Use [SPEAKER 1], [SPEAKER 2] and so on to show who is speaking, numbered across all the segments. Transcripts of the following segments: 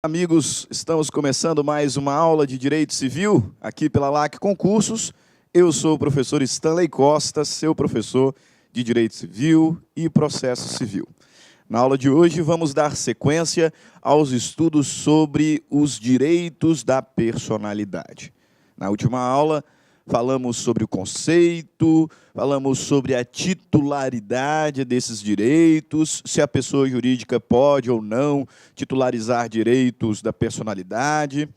[SPEAKER 1] Amigos, estamos começando mais uma aula de Direito Civil, aqui pela LAC Concursos. Eu sou o professor Stanley Costa, seu professor de Direito Civil e Processo Civil. Na aula de hoje, vamos dar sequência aos estudos sobre os direitos da personalidade. Na última aula, falamos sobre o conceito, falamos sobre a titularidade desses direitos, se a pessoa jurídica pode ou não titularizar direitos da personalidade.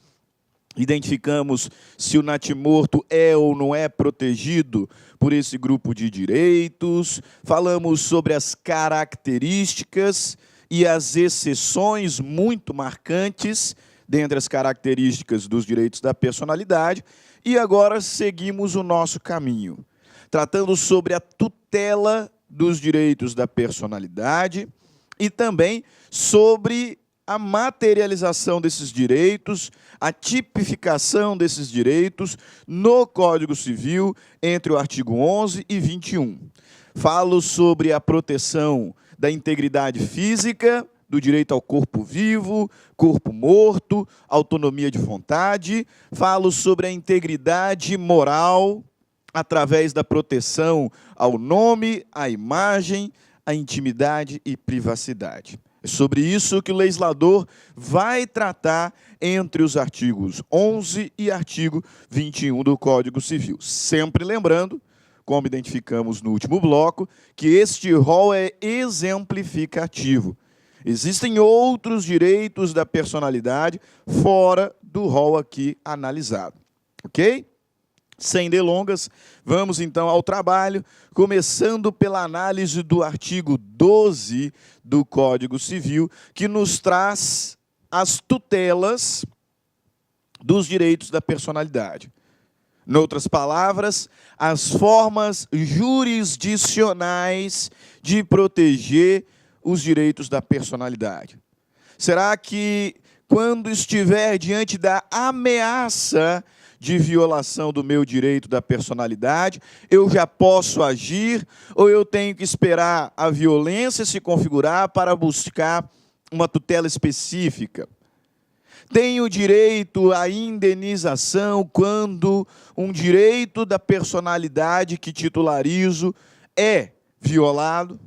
[SPEAKER 1] Identificamos se o natimorto é ou não é protegido por esse grupo de direitos. Falamos sobre as características e as exceções muito marcantes dentre as características dos direitos da personalidade. E agora seguimos o nosso caminho, tratando sobre a tutela dos direitos da personalidade e também sobre a materialização desses direitos, a tipificação desses direitos no Código Civil entre o artigo 11 e 21. Falo sobre a proteção da integridade física, do direito ao corpo vivo, corpo morto, autonomia de vontade. Falo sobre a integridade moral através da proteção ao nome, à imagem, à intimidade e privacidade. É sobre isso que o legislador vai tratar entre os artigos 11 e artigo 21 do Código Civil. Sempre lembrando, como identificamos no último bloco, que este rol é exemplificativo. Existem outros direitos da personalidade fora do rol aqui analisado, ok? Sem delongas, vamos então ao trabalho, começando pela análise do artigo 12 do Código Civil, que nos traz as tutelas dos direitos da personalidade. Em outras palavras, as formas jurisdicionais de proteger os direitos da personalidade. Será que, quando estiver diante da ameaça de violação do meu direito da personalidade, eu já posso agir ou eu tenho que esperar a violência se configurar para buscar uma tutela específica? Tenho direito à indenização quando um direito da personalidade que titularizo é violado?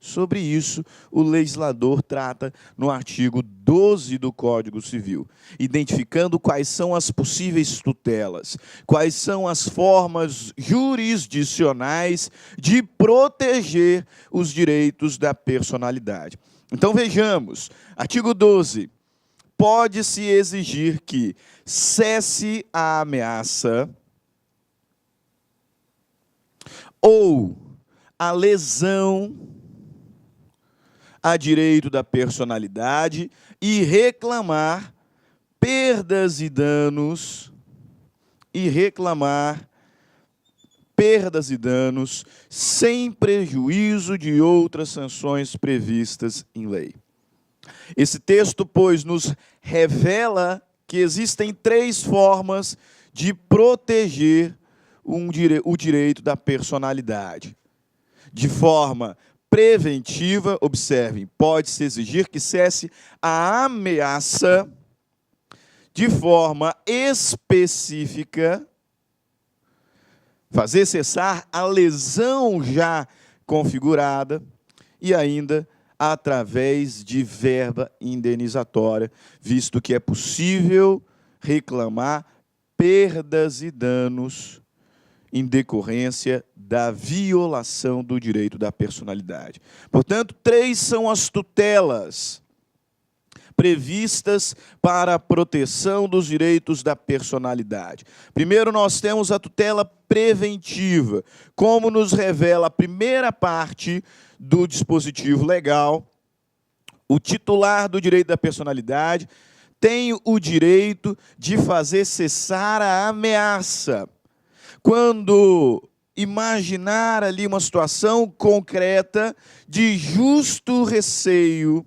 [SPEAKER 1] Sobre isso, o legislador trata no artigo 12 do Código Civil, identificando quais são as possíveis tutelas, quais são as formas jurisdicionais de proteger os direitos da personalidade. Então, vejamos, artigo 12. Pode-se exigir que cesse a ameaça ou a lesão a direito da personalidade e reclamar perdas e danos sem prejuízo de outras sanções previstas em lei. Esse texto, pois, nos revela que existem três formas de proteger o direito da personalidade. De forma preventiva, observem, pode-se exigir que cesse a ameaça. De forma específica, fazer cessar a lesão já configurada e ainda através de verba indenizatória, visto que é possível reclamar perdas e danos em decorrência da violação do direito da personalidade. Portanto, três são as tutelas previstas para a proteção dos direitos da personalidade. Primeiro, nós temos a tutela preventiva, como nos revela a primeira parte do dispositivo legal. O titular do direito da personalidade tem o direito de fazer cessar a ameaça. Quando imaginar ali uma situação concreta de justo receio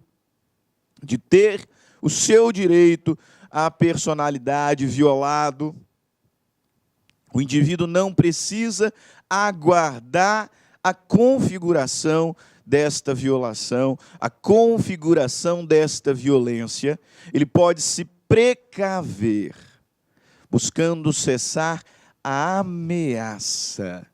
[SPEAKER 1] de ter o seu direito à personalidade violado, o indivíduo não precisa aguardar a configuração desta violação, a configuração desta violência, ele pode se precaver, buscando cessar a ameaça.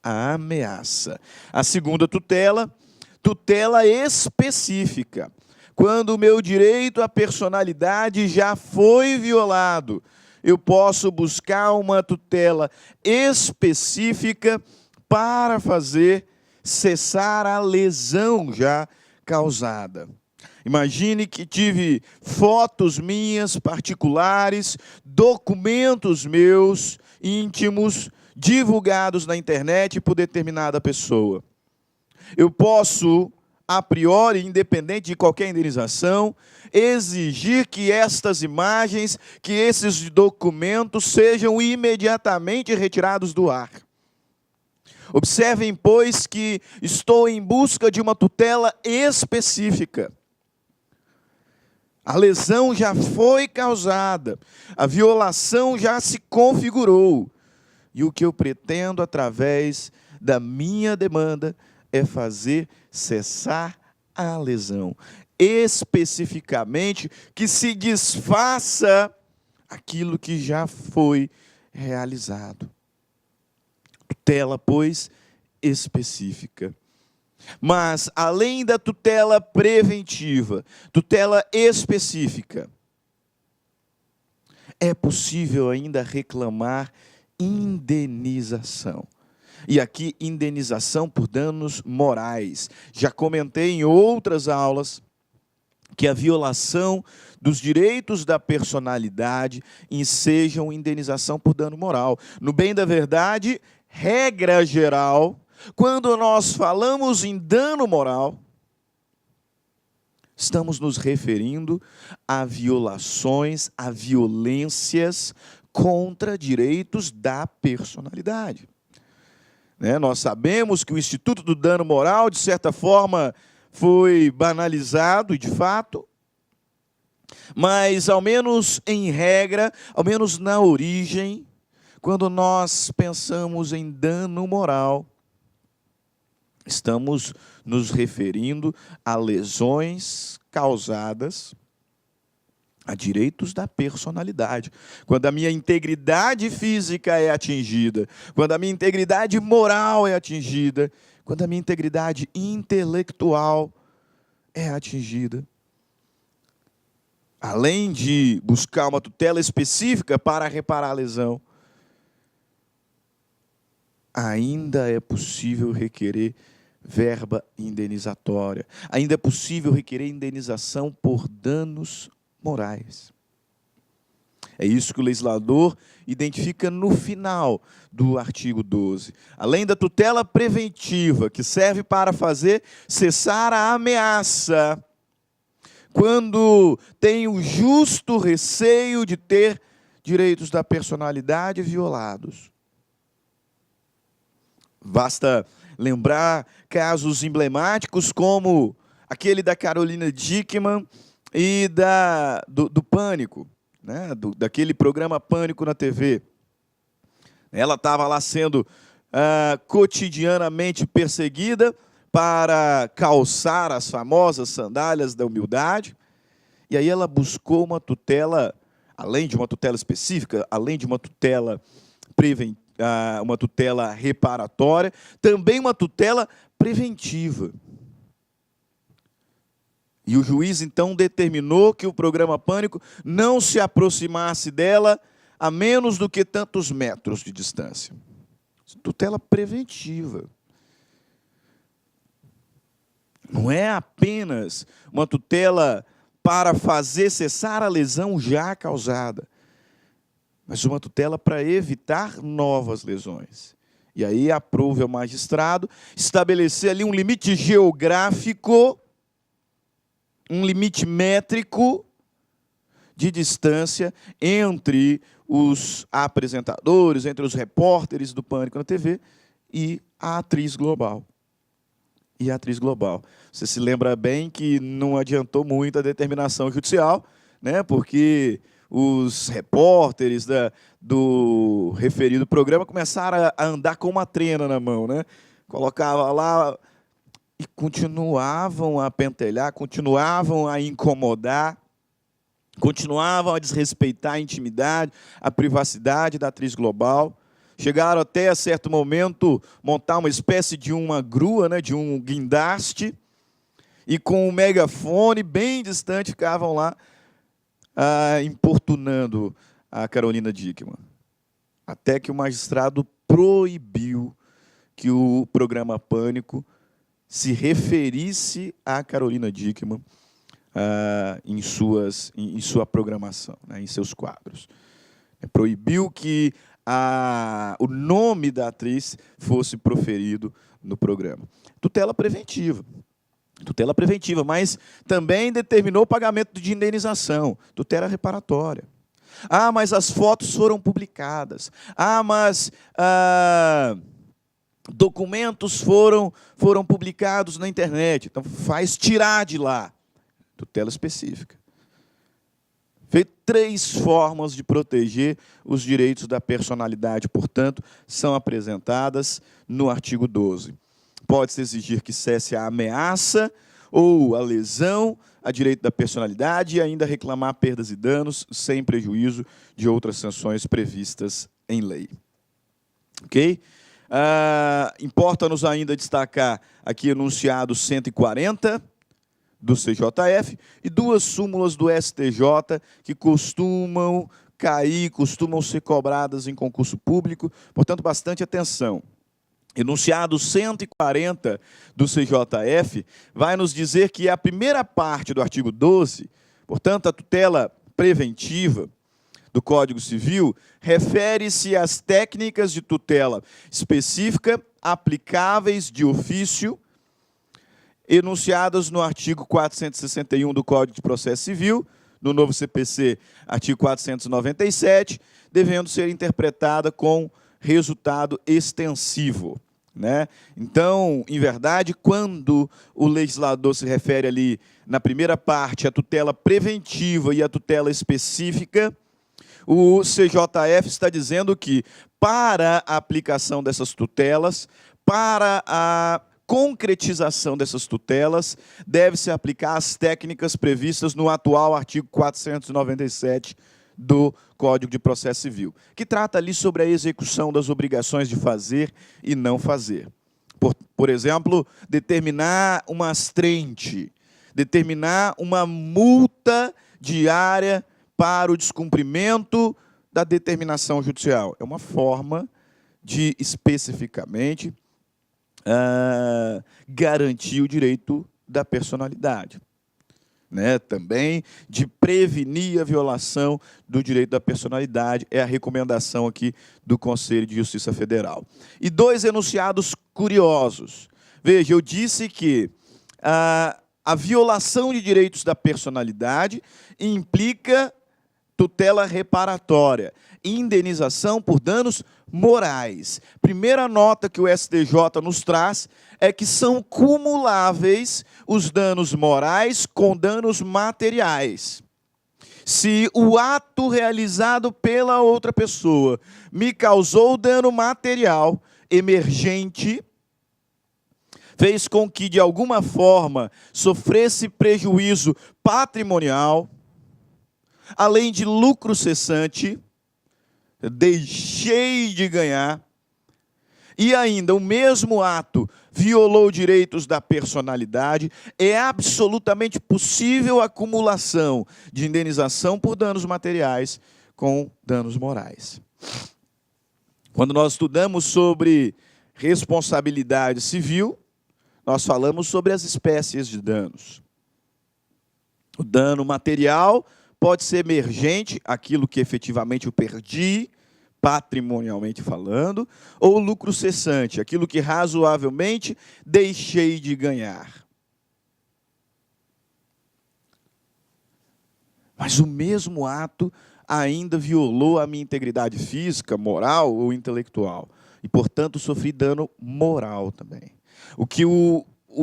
[SPEAKER 1] A ameaça. A segunda tutela, tutela específica. Quando o meu direito à personalidade já foi violado, eu posso buscar uma tutela específica para fazer cessar a lesão já causada. Imagine que tive fotos minhas particulares, documentos meus íntimos, divulgados na internet por determinada pessoa. Eu posso, a priori, independente de qualquer indenização, exigir que estas imagens, que esses documentos sejam imediatamente retirados do ar. Observem, pois, que estou em busca de uma tutela específica. A lesão já foi causada, a violação já se configurou. E o que eu pretendo, através da minha demanda, é fazer cessar a lesão. Especificamente, que se desfaça aquilo que já foi realizado. Tutela, pois, específica. Mas, além da tutela preventiva, tutela específica, é possível ainda reclamar indenização. E aqui, indenização por danos morais. Já comentei em outras aulas que a violação dos direitos da personalidade ensejam indenização por dano moral. No bem da verdade, regra geral, quando nós falamos em dano moral, estamos nos referindo a violações, a violências contra direitos da personalidade. Nós sabemos que o Instituto do Dano Moral, de certa forma, foi banalizado, de fato, mas, ao menos em regra, ao menos na origem, quando nós pensamos em dano moral, estamos nos referindo a lesões causadas a direitos da personalidade. Quando a minha integridade física é atingida, quando a minha integridade moral é atingida, quando a minha integridade intelectual é atingida. Além de buscar uma tutela específica para reparar a lesão, ainda é possível requerer verba indenizatória. Ainda é possível requerer indenização por danos morais. É isso que o legislador identifica no final do artigo 12. Além da tutela preventiva, que serve para fazer cessar a ameaça, quando tem o justo receio de ter direitos da personalidade violados. Basta lembrar casos emblemáticos como aquele da Carolina Dickmann e do Pânico, daquele programa Pânico na TV. Ela estava lá sendo cotidianamente perseguida para calçar as famosas sandálias da humildade, e aí ela buscou uma tutela, além de uma tutela específica, além de uma tutela uma tutela reparatória, também uma tutela preventiva. E o juiz, então, determinou que o programa Pânico não se aproximasse dela a menos do que tantos metros de distância. Tutela preventiva. Não é apenas uma tutela para fazer cessar a lesão já causada, mas uma tutela para evitar novas lesões. E aí aprove ao magistrado estabelecer ali um limite geográfico, um limite métrico de distância entre os apresentadores, entre os repórteres do Pânico na TV e a atriz global. E a atriz global. Você se lembra bem que não adiantou muito a determinação judicial, porque os repórteres do referido programa começaram a andar com uma trena na mão. Colocava lá e continuavam a pentelhar, continuavam a incomodar, continuavam a desrespeitar a intimidade, a privacidade da atriz global. Chegaram até, a certo momento, montar uma espécie de uma grua, né, de um guindaste, e com um megafone bem distante ficavam lá importunando a Carolina Dickmann. Até que o magistrado proibiu que o programa Pânico se referisse a Carolina Dickmann em sua programação, né, em seus quadros. Proibiu que o nome da atriz fosse proferido no programa. Tutela preventiva. Tutela preventiva, mas também determinou o pagamento de indenização, tutela reparatória. Mas as fotos foram publicadas. Mas documentos foram publicados na internet. Então, faz tirar de lá. Tutela específica. Feito 3 formas de proteger os direitos da personalidade, portanto, são apresentadas no artigo 12. Pode-se exigir que cesse a ameaça ou a lesão a direito da personalidade e ainda reclamar perdas e danos sem prejuízo de outras sanções previstas em lei. Ok? Importa-nos ainda destacar aqui enunciado 140 do CJF e 2 súmulas do STJ que costumam cair, costumam ser cobradas em concurso público, portanto, bastante atenção. Enunciado 140 do CJF vai nos dizer que a primeira parte do artigo 12, portanto, a tutela preventiva do Código Civil, refere-se às técnicas de tutela específica aplicáveis de ofício, enunciadas no artigo 461 do Código de Processo Civil, no novo CPC, artigo 497, devendo ser interpretada com resultado extensivo, né? Então, em verdade, quando o legislador se refere ali, na primeira parte, à tutela preventiva e à tutela específica, o CJF está dizendo que, para a aplicação dessas tutelas, para a concretização dessas tutelas, deve-se aplicar as técnicas previstas no atual artigo 497 do Código de Processo Civil, que trata ali sobre a execução das obrigações de fazer e não fazer. Por exemplo, determinar uma astrente, determinar uma multa diária para o descumprimento da determinação judicial. É uma forma de, especificamente, garantir o direito da personalidade. Né, também de prevenir a violação do direito da personalidade, é a recomendação aqui do Conselho de Justiça Federal. E 2 enunciados curiosos. Veja, eu disse que a violação de direitos da personalidade implica tutela reparatória, indenização por danos morais. Primeira nota que o STJ nos traz é que são cumuláveis os danos morais com danos materiais. Se o ato realizado pela outra pessoa me causou dano material emergente, fez com que, de alguma forma, sofresse prejuízo patrimonial, além de lucro cessante, deixei de ganhar, e ainda o mesmo ato violou direitos da personalidade, é absolutamente possível a acumulação de indenização por danos materiais com danos morais. Quando nós estudamos sobre responsabilidade civil, nós falamos sobre as espécies de danos. O dano material pode ser emergente, aquilo que efetivamente eu perdi, patrimonialmente falando, ou lucro cessante, aquilo que razoavelmente deixei de ganhar. Mas o mesmo ato ainda violou a minha integridade física, moral ou intelectual. E, portanto, sofri dano moral também. O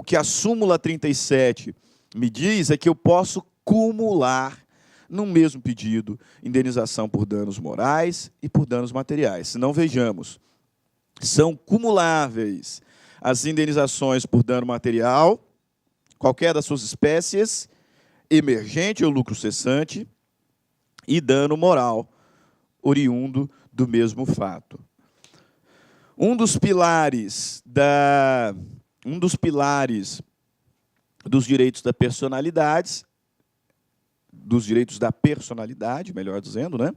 [SPEAKER 1] que a súmula 37 me diz é que eu posso cumular no mesmo pedido, indenização por danos morais e por danos materiais. Se não, vejamos, são cumuláveis as indenizações por dano material, qualquer das suas espécies, emergente ou lucro cessante, e dano moral, oriundo do mesmo fato. Um dos pilares dos direitos da personalidade, melhor dizendo, né,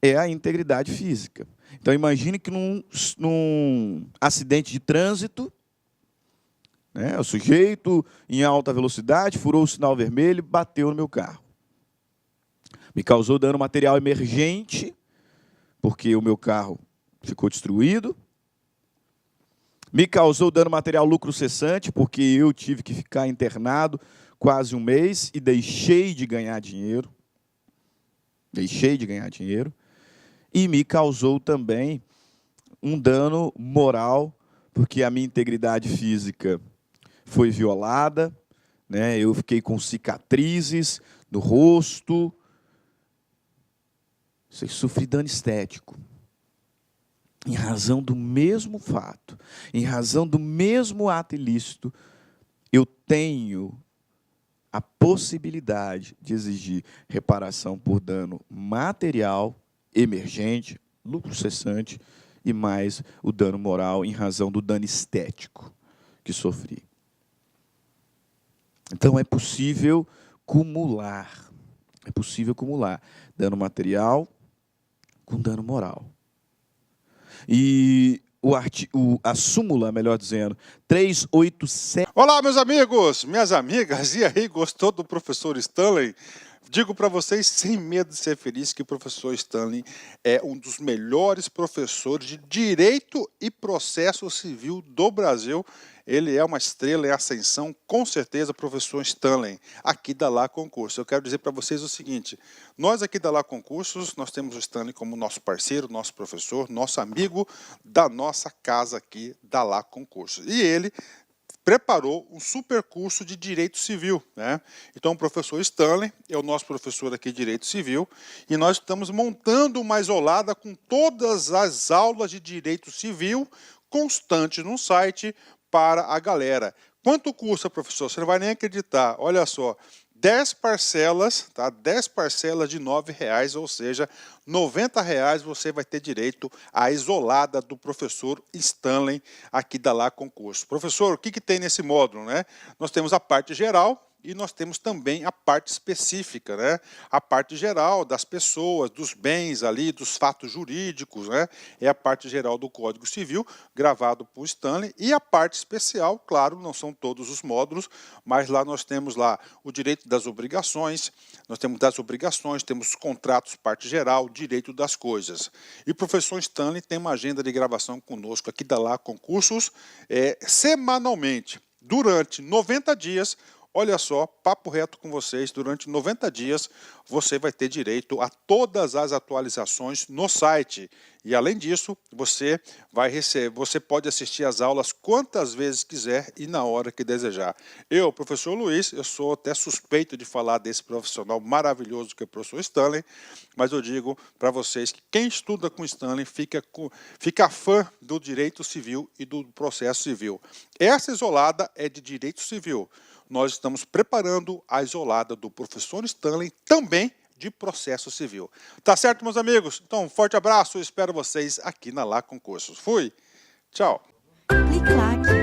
[SPEAKER 1] é a integridade física. Então, imagine que num acidente de trânsito, né, o sujeito, em alta velocidade, furou o sinal vermelho e bateu no meu carro. Me causou dano material emergente, porque o meu carro ficou destruído. Me causou dano material lucro cessante, porque eu tive que ficar internado quase um mês e deixei de ganhar dinheiro. E me causou também um dano moral, porque a minha integridade física foi violada, né? Eu fiquei com cicatrizes no rosto, sofri dano estético. Em razão do mesmo fato, em razão do mesmo ato ilícito, eu tenho a possibilidade de exigir reparação por dano material, emergente, lucro cessante, e mais o dano moral em razão do dano estético que sofri. Então, é possível cumular. É possível cumular dano material com dano moral. E a súmula, melhor dizendo, 387...
[SPEAKER 2] Olá, meus amigos, minhas amigas, e aí, gostou do professor Stanley? Digo para vocês, sem medo de ser feliz, que o professor Stanley é um dos melhores professores de Direito e Processo Civil do Brasil. Ele é uma estrela em ascensão, com certeza, professor Stanley, aqui da Lá Concurso. Eu quero dizer para vocês o seguinte, nós aqui da Lá Concursos, nós temos o Stanley como nosso parceiro, nosso professor, nosso amigo da nossa casa aqui da Lá Concurso. E ele preparou um super curso de Direito Civil, né? Então, o professor Stanley é o nosso professor aqui de Direito Civil e nós estamos montando uma isolada com todas as aulas de Direito Civil constante no site para a galera. Quanto custa, professor? Você não vai nem acreditar. Olha só, 10 parcelas, tá? 10 parcelas de R$ 9,00, ou seja, R$ 90,00 você vai ter direito à isolada do professor Stanley aqui da Lá Concurso. Professor, o que tem nesse módulo, né? Nós temos a parte geral e nós temos também a parte específica, né? A parte geral das pessoas, dos bens ali, dos fatos jurídicos, né? É a parte geral do Código Civil, gravado por Stanley, e a parte especial, claro, não são todos os módulos, mas lá nós temos lá o direito das obrigações, nós temos das obrigações, temos contratos, parte geral, direito das coisas. E o professor Stanley tem uma agenda de gravação conosco aqui da Lá Concursos, semanalmente, durante 90 dias, olha só, papo reto com vocês, durante 90 dias você vai ter direito a todas as atualizações no site. E além disso, você pode assistir às aulas quantas vezes quiser e na hora que desejar. Eu, professor Luiz, eu sou até suspeito de falar desse profissional maravilhoso que é o professor Stanley, mas eu digo para vocês que quem estuda com Stanley fica fã do direito civil e do processo civil. Essa isolada é de direito civil. Nós estamos preparando a isolada do professor Stanley também de processo civil. Tá certo, meus amigos? Então, um forte abraço, eu espero vocês aqui na Lá Concursos. Fui, tchau.
[SPEAKER 3] Clique lá.